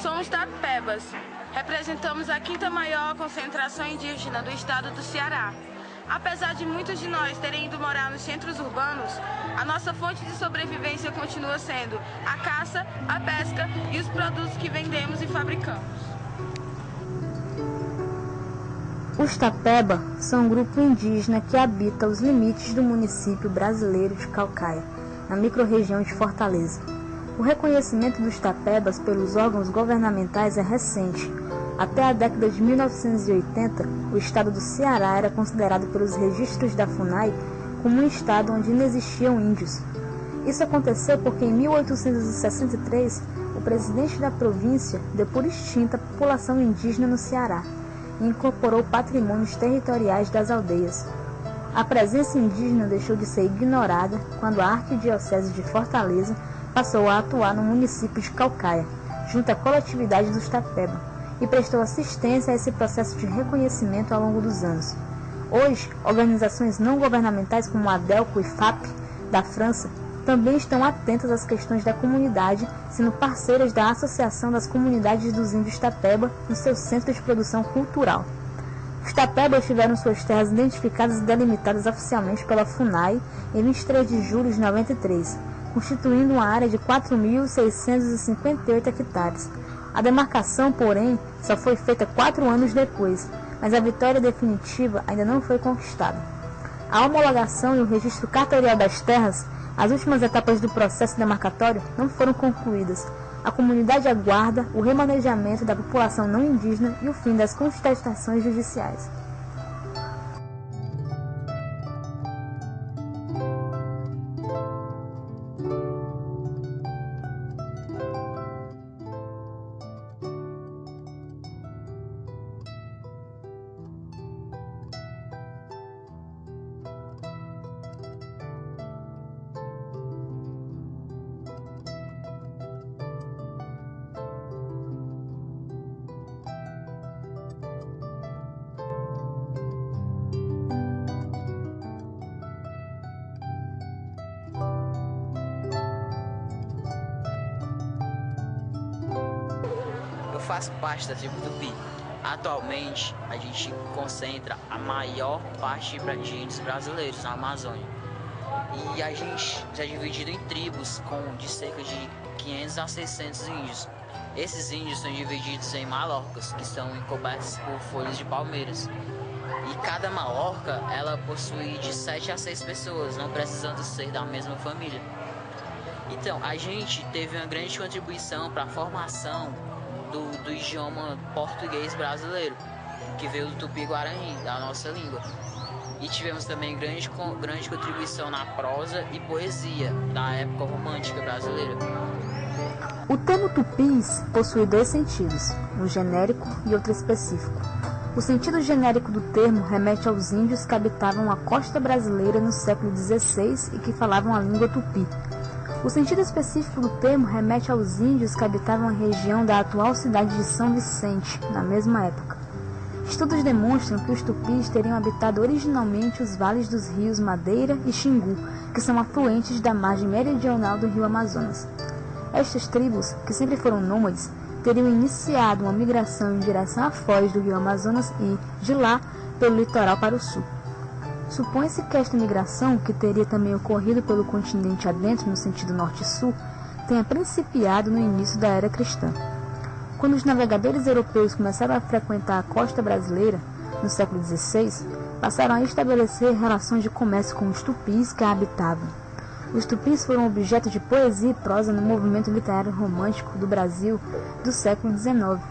Somos tapebas. Representamos a quinta maior concentração indígena do estado do Ceará. Apesar de muitos de nós terem ido morar nos centros urbanos, a nossa fonte de sobrevivência continua sendo a caça, a pesca e os produtos que vendemos e fabricamos. Os Tapeba são um grupo indígena que habita os limites do município brasileiro de Caucaia, na microrregião de Fortaleza. O reconhecimento dos Tapebas pelos órgãos governamentais é recente. Até a década de 1980, o estado do Ceará era considerado pelos registros da FUNAI como um estado onde não existiam índios. Isso aconteceu porque em 1863, o presidente da província deu por extinta a população indígena no Ceará e incorporou patrimônios territoriais das aldeias. A presença indígena deixou de ser ignorada quando a Arquidiocese de Fortaleza passou a atuar no município de Caucaia, junto à coletividade dos Tapeba, e prestou assistência a esse processo de reconhecimento ao longo dos anos. Hoje, organizações não governamentais como a ADELCO e FAP, da França, também estão atentas às questões da comunidade, sendo parceiras da Associação das Comunidades dos Índios Tapeba no seu centro de produção cultural. Os Tapebas tiveram suas terras identificadas e delimitadas oficialmente pela FUNAI em 23 de julho de 93, constituindo uma área de 4.658 hectares. A demarcação, porém, só foi feita 4 anos depois, mas a vitória definitiva ainda não foi conquistada. A homologação e o registro cartorial das terras, as últimas etapas do processo demarcatório, não foram concluídas. A comunidade aguarda o remanejamento da população não indígena e o fim das contestações judiciais. Eu faço parte da tribo Tupi. Atualmente, a gente concentra a maior parte de índios brasileiros na Amazônia. E a gente é dividido em tribos de cerca de 500 a 600 índios. Esses índios são divididos em malorcas, que são encobertas por folhas de palmeiras. E cada malorca, ela possui de 7 a 6 pessoas, não precisando ser da mesma família. Então, a gente teve uma grande contribuição para a formação do idioma português brasileiro, que veio do Tupi-Guarani, da nossa língua. E tivemos também grande contribuição na prosa e poesia da época romântica brasileira. O termo tupis possui 2 sentidos, um genérico e outro específico. O sentido genérico do termo remete aos índios que habitavam a costa brasileira no século XVI e que falavam a língua tupi. O sentido específico do termo remete aos índios que habitavam a região da atual cidade de São Vicente, na mesma época. Estudos demonstram que os tupis teriam habitado originalmente os vales dos rios Madeira e Xingu, que são afluentes da margem meridional do rio Amazonas. Estas tribos, que sempre foram nômades, teriam iniciado uma migração em direção à foz do rio Amazonas e, de lá, pelo litoral para o sul. Supõe-se que esta migração, que teria também ocorrido pelo continente adentro no sentido norte-sul, tenha principiado no início da era cristã. Quando os navegadores europeus começaram a frequentar a costa brasileira, no século XVI, passaram a estabelecer relações de comércio com os tupis que a habitavam. Os tupis foram objeto de poesia e prosa no movimento literário romântico do Brasil do século XIX.